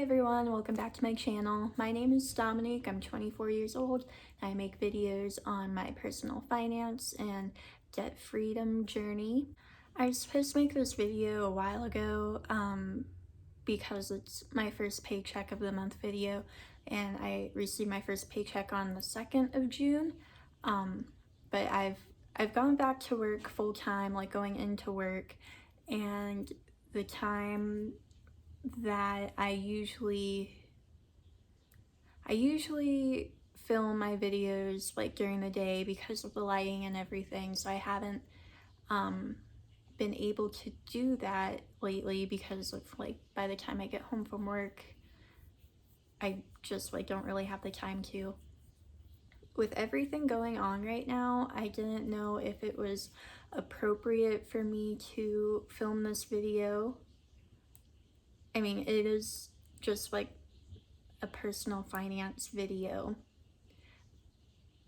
Hi everyone, welcome back to my channel. My name is Dominique, I'm 24 years old, and I make videos on my personal finance and debt freedom journey. I was supposed to make this video a while ago because it's my first paycheck of the month video, and I received my first paycheck on the 2nd of June. But I've gone back to work full time, like going into work, and the time that I usually film my videos like during the day because of the lighting and everything, so I haven't been able to do that lately because of like by the time I get home from work I just like don't really have the time to. With everything going on right now, I didn't know if it was appropriate for me to film this video. I mean, it is just like a personal finance video,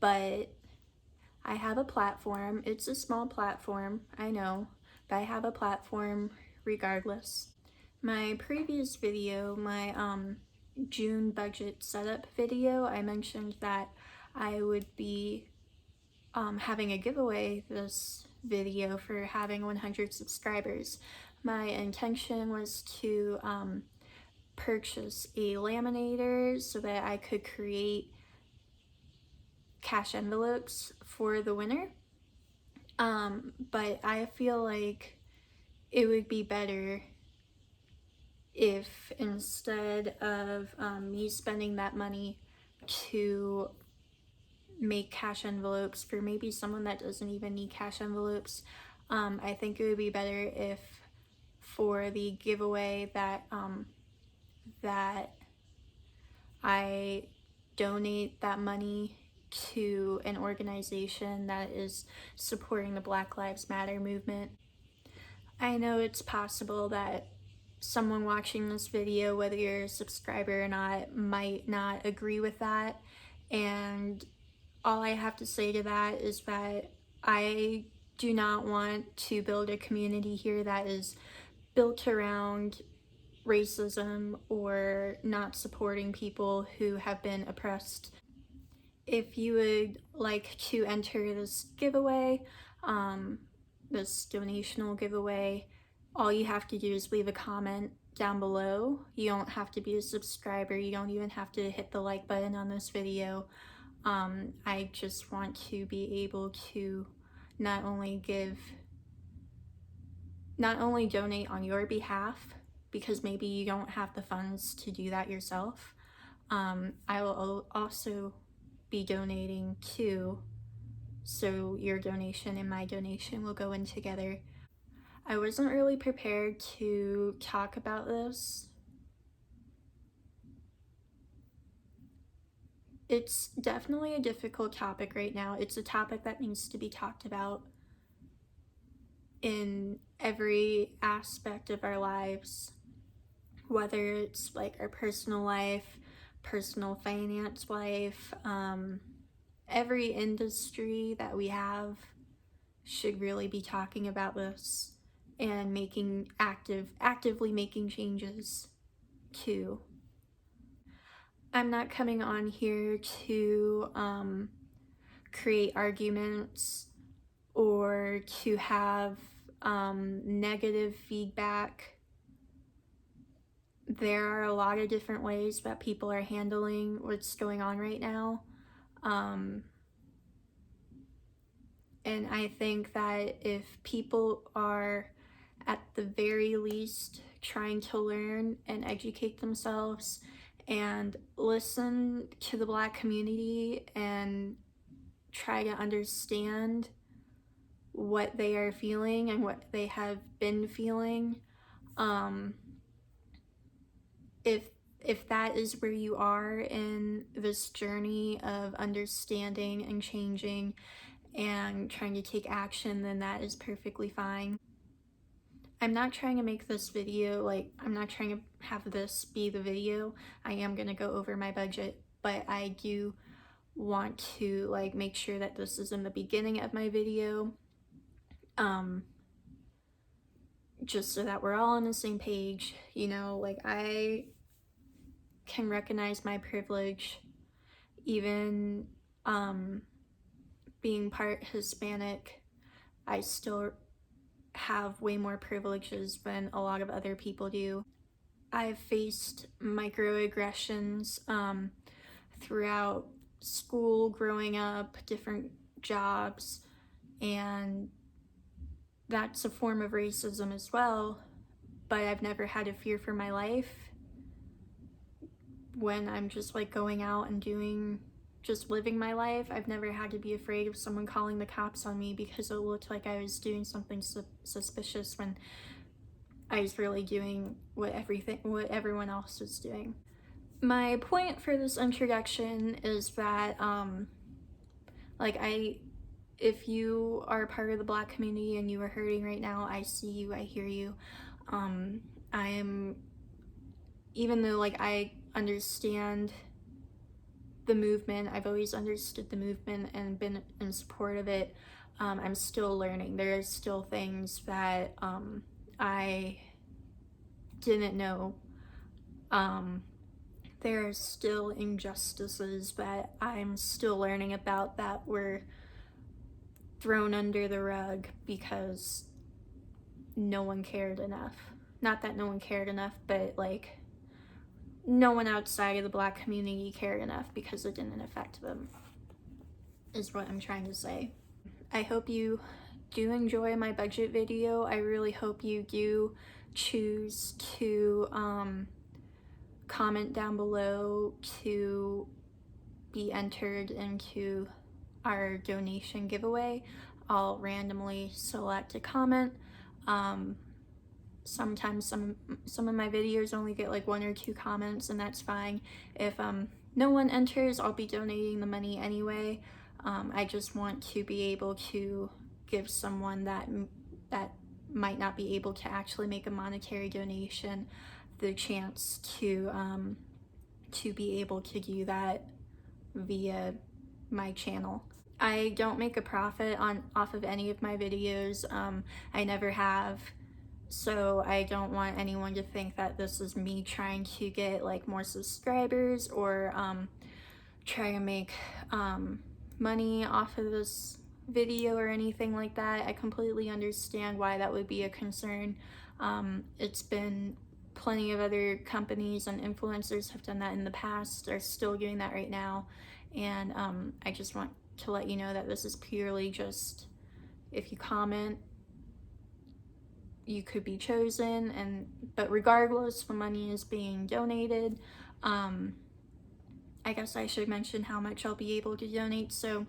but I have a platform. It's a small platform, I know, but I have a platform regardless. My previous video, my June budget setup video, I mentioned that I would be having a giveaway this video for having 100 subscribers. My intention was to purchase a laminator so that I could create cash envelopes for the winner. But I feel like it would be better if instead of me spending that money to make cash envelopes for maybe someone that doesn't even need cash envelopes, I think it would be better if for the giveaway that I donate that money to an organization that is supporting the Black Lives Matter movement. I know it's possible that someone watching this video, whether you're a subscriber or not, might not agree with that, and all I have to say to that is that I do not want to build a community here that is built around racism or not supporting people who have been oppressed. If you would like to enter this giveaway, this donational giveaway, all you have to do is leave a comment down below. You don't have to be a subscriber, you don't even have to hit the like button on this video. I just want to be able to not only donate on your behalf, because maybe you don't have the funds to do that yourself. I will also be donating too, so your donation and my donation will go in together. I wasn't really prepared to talk about this. It's definitely a difficult topic right now. It's a topic that needs to be talked about in every aspect of our lives, whether it's like our personal life, personal finance life, every industry that we have should really be talking about this and actively making changes too. I'm not coming on here to create arguments or to have negative feedback. There are a lot of different ways that people are handling what's going on right now. And I think that if people are at the very least trying to learn and educate themselves and listen to the Black community and try to understand what they are feeling and what they have been feeling, if that is where you are in this journey of understanding and changing and trying to take action, then that is perfectly fine. I'm not trying to make this video, like, I'm not trying to have this be the video. I am gonna go over my budget, but I do want to like make sure that this is in the beginning of my video, just so that we're all on the same page. You know, like I can recognize my privilege. Even being part Hispanic, I still have way more privileges than a lot of other people do. I've faced microaggressions throughout school, growing up, different jobs, and that's a form of racism as well, but I've never had a fear for my life when I'm just like going out and just living my life. I've never had to be afraid of someone calling the cops on me because it looked like I was doing something suspicious when I was really doing what everyone else was doing. My point for this introduction is that if you are part of the Black community and you are hurting right now, I see you, I hear you. Even though like I understand the movement, I've always understood the movement and been in support of it, I'm still learning. There are still things that I didn't know. There are still injustices that I'm still learning about that were thrown under the rug because no one cared enough. Not that no one cared enough, but like no one outside of the Black community cared enough because it didn't affect them, is what I'm trying to say. I hope you do enjoy my budget video. I really hope you do choose to comment down below to be entered into our donation giveaway. I'll randomly select a comment. Sometimes some of my videos only get like 1 or 2 comments, and that's fine. If no one enters, I'll be donating the money anyway. I just want to be able to give someone that might not be able to actually make a monetary donation the chance to be able to do that via my channel. I don't make a profit off of any of my videos. I never have, so I don't want anyone to think that this is me trying to get like more subscribers or try to make money off of this video or anything like that. I completely understand why that would be a concern. It's been plenty of other companies and influencers have done that in the past, are still doing that right now, and I just want to let you know that this is purely just, if you comment, you could be chosen, but regardless, the money is being donated. I guess I should mention how much I'll be able to donate. So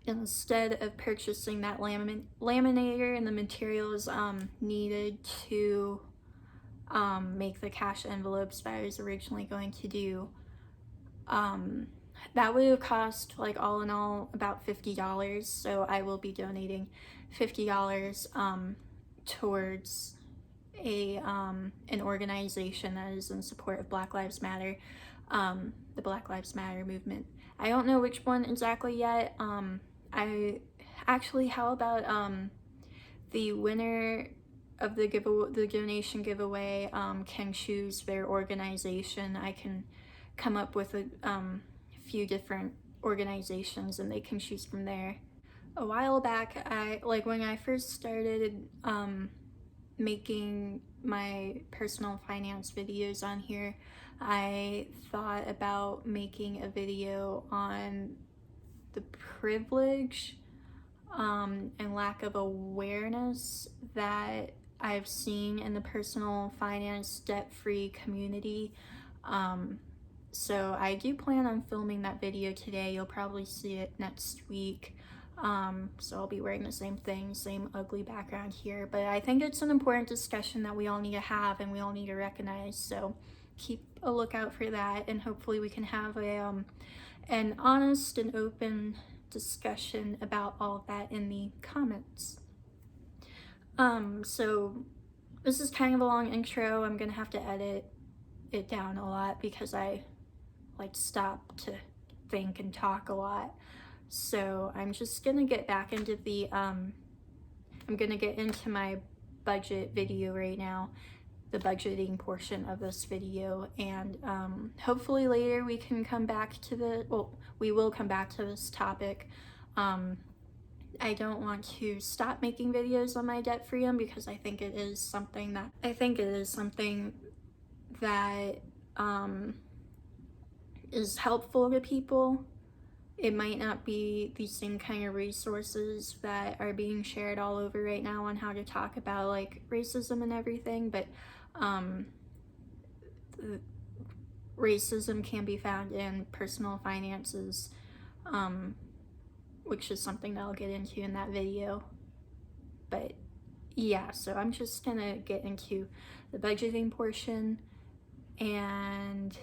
instead of purchasing that laminator and the materials needed to make the cash envelopes that I was originally going to do, that would have cost, like, all in all about $50. So I will be donating $50 towards an organization that is in support of Black Lives Matter, the Black Lives Matter movement. I don't know which one exactly yet. How about the winner of the donation giveaway can choose their organization. I can come up with a few different organizations and they can choose from there. A while back, when I first started making my personal finance videos on here, I thought about making a video on the privilege and lack of awareness that I've seen in the personal finance debt-free community. So I do plan on filming that video today. You'll probably see it next week. So I'll be wearing the same thing, same ugly background here, but I think it's an important discussion that we all need to have and we all need to recognize. So keep a lookout for that, and hopefully we can have an honest and open discussion about all of that in the comments. So this is kind of a long intro. I'm gonna have to edit it down a lot because I like stop to think and talk a lot. So I'm just gonna get back into the I'm gonna get into my budget video right now. the budgeting portion of this video, and hopefully later we can come back to we will come back to this topic. I don't want to stop making videos on my debt freedom because I think it is something that is helpful to people. It might not be the same kind of resources that are being shared all over right now on how to talk about like racism and everything, but racism can be found in personal finances, which is something that I'll get into in that video. But yeah, so I'm just gonna get into the budgeting portion, and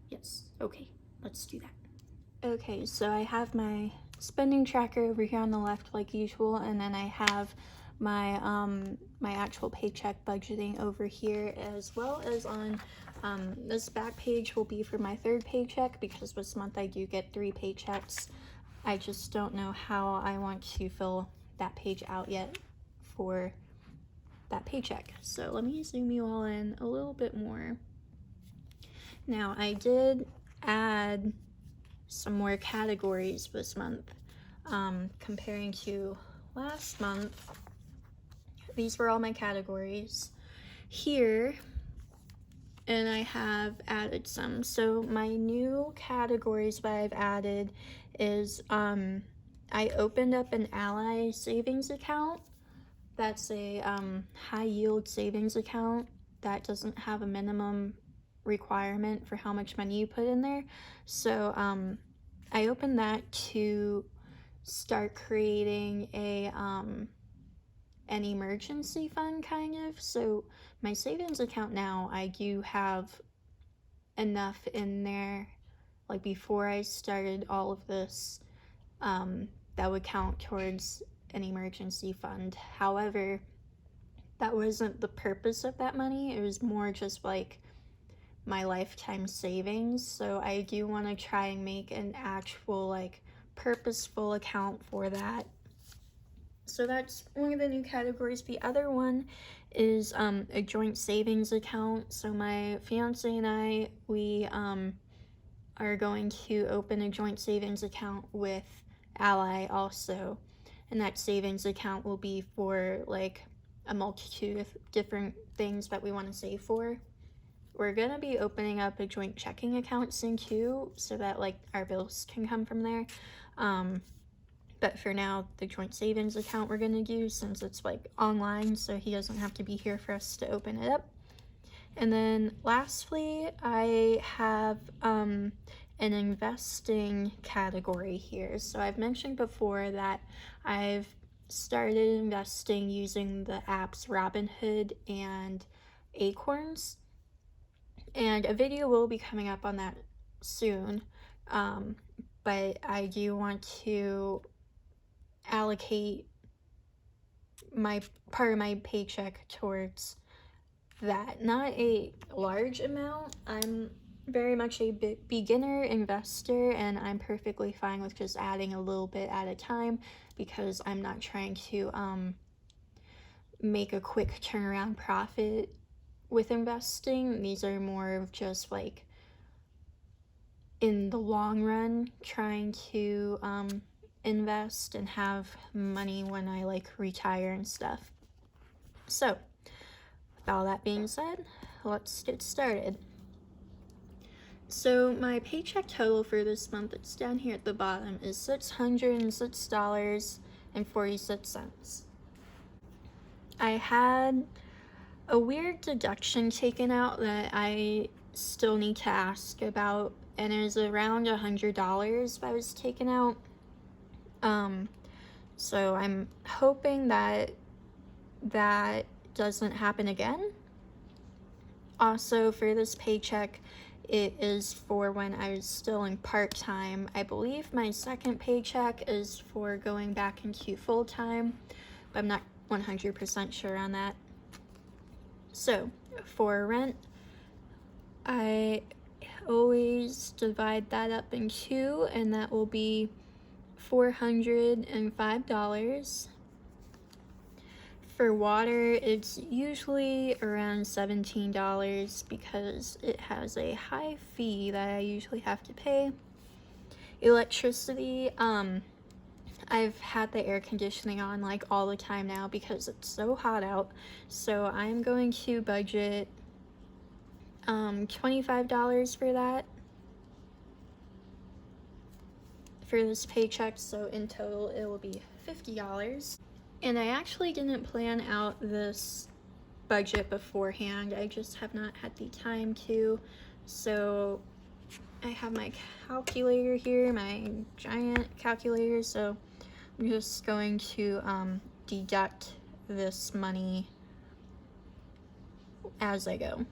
yes, okay, let's do that. Okay, so I have my spending tracker over here on the left like usual, and then I have my my actual paycheck budgeting over here, as well as on this back page will be for my third paycheck, because this month I do get 3 paychecks. I just don't know how I want to fill that page out yet for that paycheck. So let me zoom you all in a little bit more. Now, I did add some more categories this month, comparing to last month. These were all my categories here, and I have added some. So my new categories that I've added is I opened up an Ally savings account. That's a high yield savings account that doesn't have a minimum requirement for how much money you put in there. So I opened that to start creating an emergency fund, kind of. So my savings account now, I do have enough in there, like before I started all of this, that would count towards an emergency fund. However, that wasn't the purpose of that money. It was more just like my lifetime savings. So I do want to try and make an actual like purposeful account for that. So that's one of the new categories. The other one is a joint savings account. So my fiance and I, we are going to open a joint savings account with Ally also, and that savings account will be for like a multitude of different things that we want to save for. We're gonna be opening up a joint checking account soon too, so that like our bills can come from there. But for now, the joint savings account we're gonna do, since it's like online, so he doesn't have to be here for us to open it up. And then lastly, I have an investing category here. So I've mentioned before that I've started investing using the apps Robinhood and Acorns, and a video will be coming up on that soon, but I do want to allocate my part of my paycheck towards that. Not a large amount. I'm very much a beginner investor, and I'm perfectly fine with just adding a little bit at a time, because I'm not trying to make a quick turnaround profit with investing. These are more of just like in the long run, trying to invest and have money when I like retire and stuff. So with all that being said, let's get started. So my paycheck total for this month, it's down here at the bottom, is $606.46. I had a weird deduction taken out that I still need to ask about, and it was around $100 that was taken out. So I'm hoping that that doesn't happen again. Also, for this paycheck, it is for when I was still in part-time. I believe my second paycheck is for going back into full-time, but I'm not 100% sure on that. So for rent, I always divide that up in 2, and that will be $405. For water, it's usually around $17 because it has a high fee that I usually have to pay. Electricity, I've had the air conditioning on like all the time now because it's so hot out. So I'm going to budget $25 for that for this paycheck. So in total it will be $50. And I actually didn't plan out this budget beforehand. I just have not had the time to. So I have my calculator here, my giant calculator. So I'm just going to deduct this money as I go.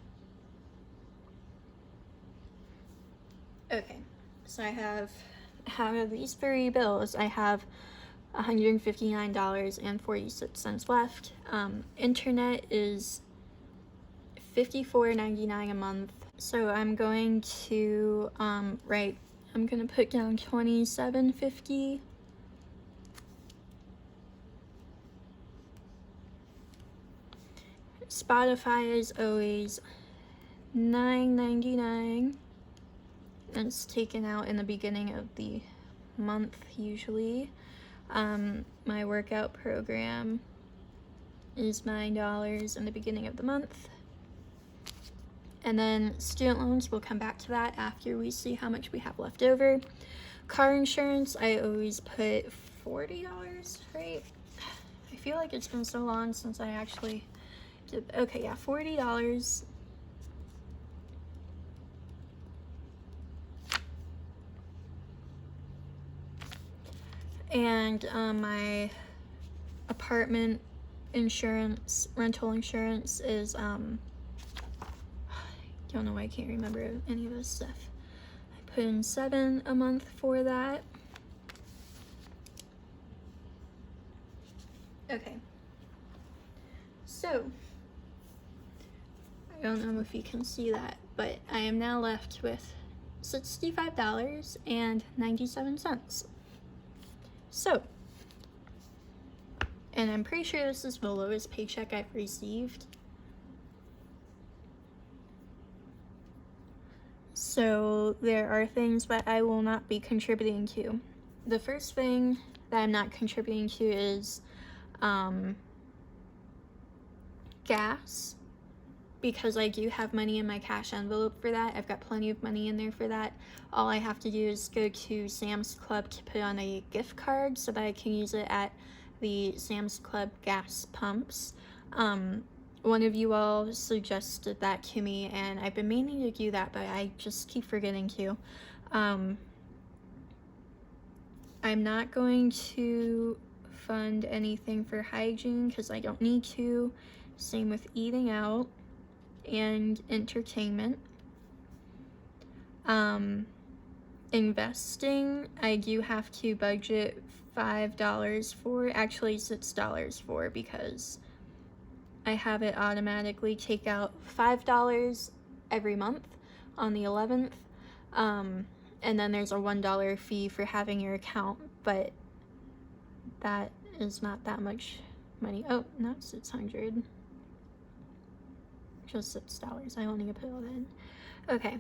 Okay, so I have out of these 3 bills, I have $159.46 left. Internet is $54.99 a month. So I'm going to I'm gonna put down $27.50. Spotify is always $9.99. It's taken out in the beginning of the month usually. My workout program is $9 in the beginning of the month. And then student loans, we'll come back to that after we see how much we have left over. Car insurance, I always put $40, right? I feel like it's been so long since I actually did. Okay, yeah, $40. And my apartment insurance, rental insurance is I don't know why I can't remember any of this stuff. I put in $7 a month for that. Okay. So I don't know if you can see that, but I am now left with $65.97. So, and I'm pretty sure this is the lowest paycheck I've received. So there are things that I will not be contributing to. The first thing that I'm not contributing to is gas, because I do have money in my cash envelope for that. I've got plenty of money in there for that. All I have to do is go to Sam's Club to put on a gift card so that I can use it at the Sam's Club gas pumps. One of you all suggested that to me, and I've been meaning to do that, but I just keep forgetting to. I'm not going to fund anything for hygiene because I don't need to. Same with eating out and entertainment. Investing, I do have to budget $5 for, actually $6 for, because I have it automatically take out $5 every month on the 11th. And then there's a $1 fee for having your account, but that is not that much money. Oh, not 600. Just $6. I only put all that in. Okay.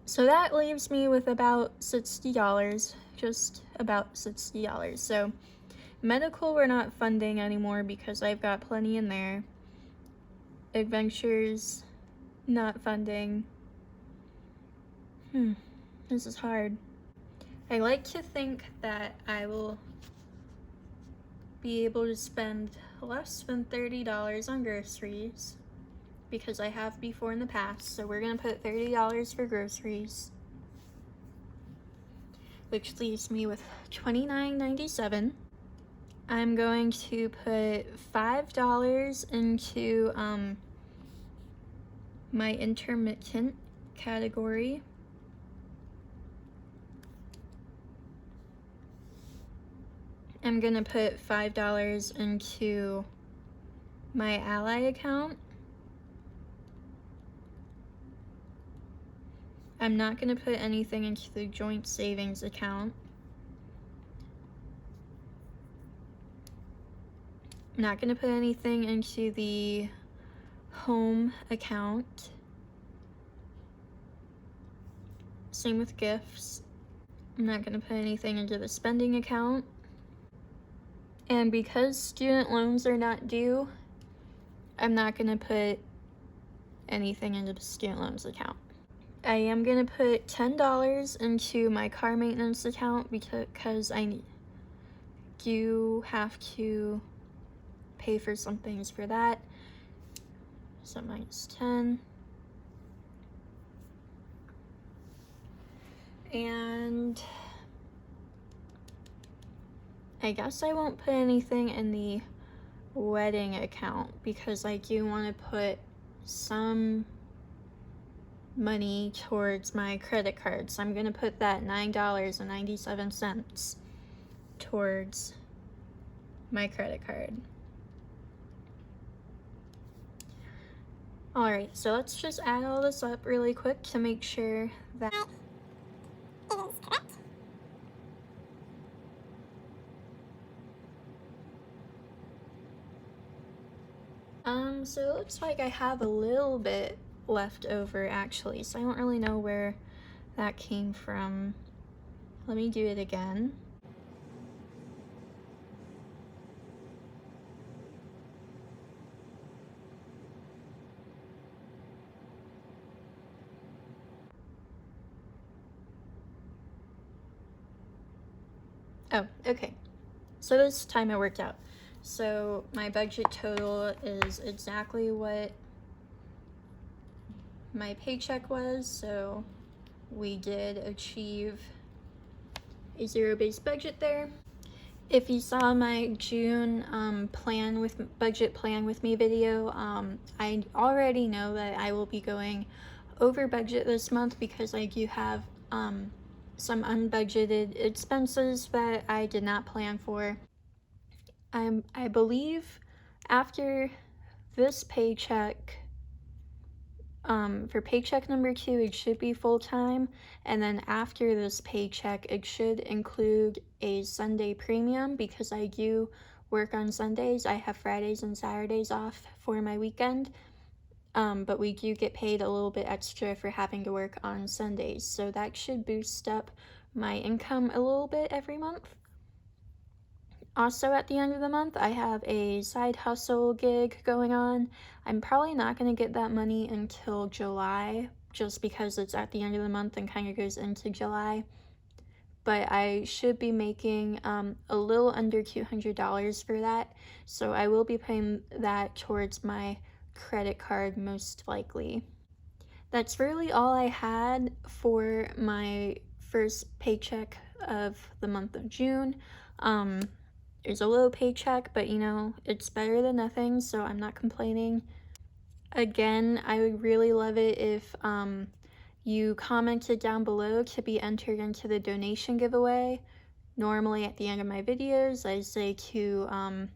So that leaves me with about $60, just about $60. So medical we're not funding anymore because I've got plenty in there. Adventures, not funding. This is hard. I like to think that I will be able to spend less than $30 on groceries, because I have before in the past. So we're gonna put $30 for groceries, which leaves me with $29.97. I'm going to put $5 into my intermittent category. I'm gonna put $5 into my Ally account. I'm not going to put anything into the joint savings account. I'm not going to put anything into the home account. Same with gifts. I'm not going to put anything into the spending account. And because student loans are not due, I'm not going to put anything into the student loans account. I am going to put $10 into my car maintenance account because I do have to pay for some things for that. So minus 10. And I guess I won't put anything in the wedding account because I do want to put some money towards my credit card. So I'm going to put that $9.97 towards my credit card. Alright, so let's just add all this up really quick to make sure that it is correct. So it looks like I have a little bit left over actually, so I don't really know where that came from. Let me do it again. Oh, okay. So this time it worked out. So my budget total is exactly what my paycheck was, so we did achieve a zero-based budget there. If you saw my June budget plan with me video, I already know that I will be going over budget this month because I do have some unbudgeted expenses that I did not plan for. I believe after this paycheck, for paycheck number 2, it should be full-time, and then after this paycheck, it should include a Sunday premium because I do work on Sundays. I have Fridays and Saturdays off for my weekend, but we do get paid a little bit extra for having to work on Sundays, so that should boost up my income a little bit every month. Also, at the end of the month, I have a side hustle gig going on. I'm probably not going to get that money until July, just because it's at the end of the month and kind of goes into July. But I should be making a little under $200 for that, so I will be paying that towards my credit card most likely. That's really all I had for my first paycheck of the month of June. It's a low paycheck, but you know, it's better than nothing, so I'm not complaining. Again, I would really love it if you commented down below to be entered into the donation giveaway. Normally at the end of my videos, I say to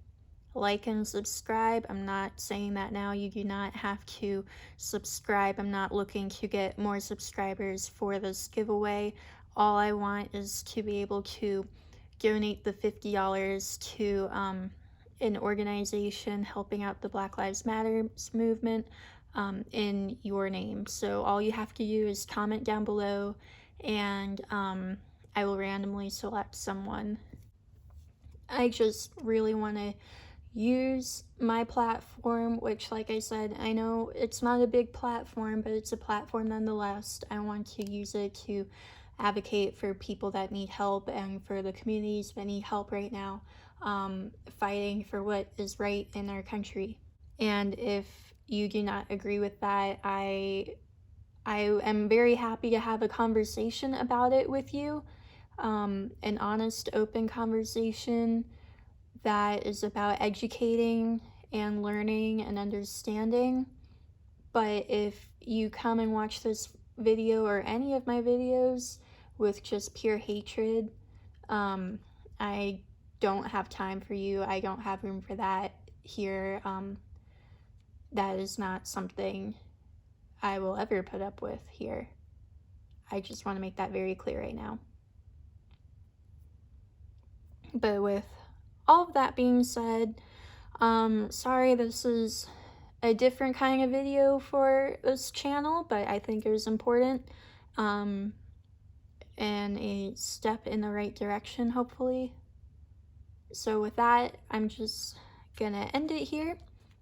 like and subscribe. I'm not saying that now. You do not have to subscribe. I'm not looking to get more subscribers for this giveaway. All I want is to be able to donate the $50 to an organization helping out the Black Lives Matter movement in your name. So all you have to do is comment down below, and I will randomly select someone. I just really want to use my platform, which, like I said, I know it's not a big platform, but it's a platform nonetheless. I want to use it to advocate for people that need help and for the communities that need help right now, fighting for what is right in our country. And if you do not agree with that, I am very happy to have a conversation about it with you, an honest, open conversation that is about educating and learning and understanding. But if you come and watch this video or any of my videos with just pure hatred, I don't have time for you. I don't have room for that here. That is not something I will ever put up with here. I just want to make that very clear right now. But with all of that being said, Sorry, this is a different kind of video for this channel, but I think it was important, and a step in the right direction, hopefully. So with that, I'm just gonna end it here,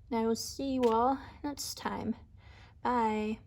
and I will see you all next time. Bye.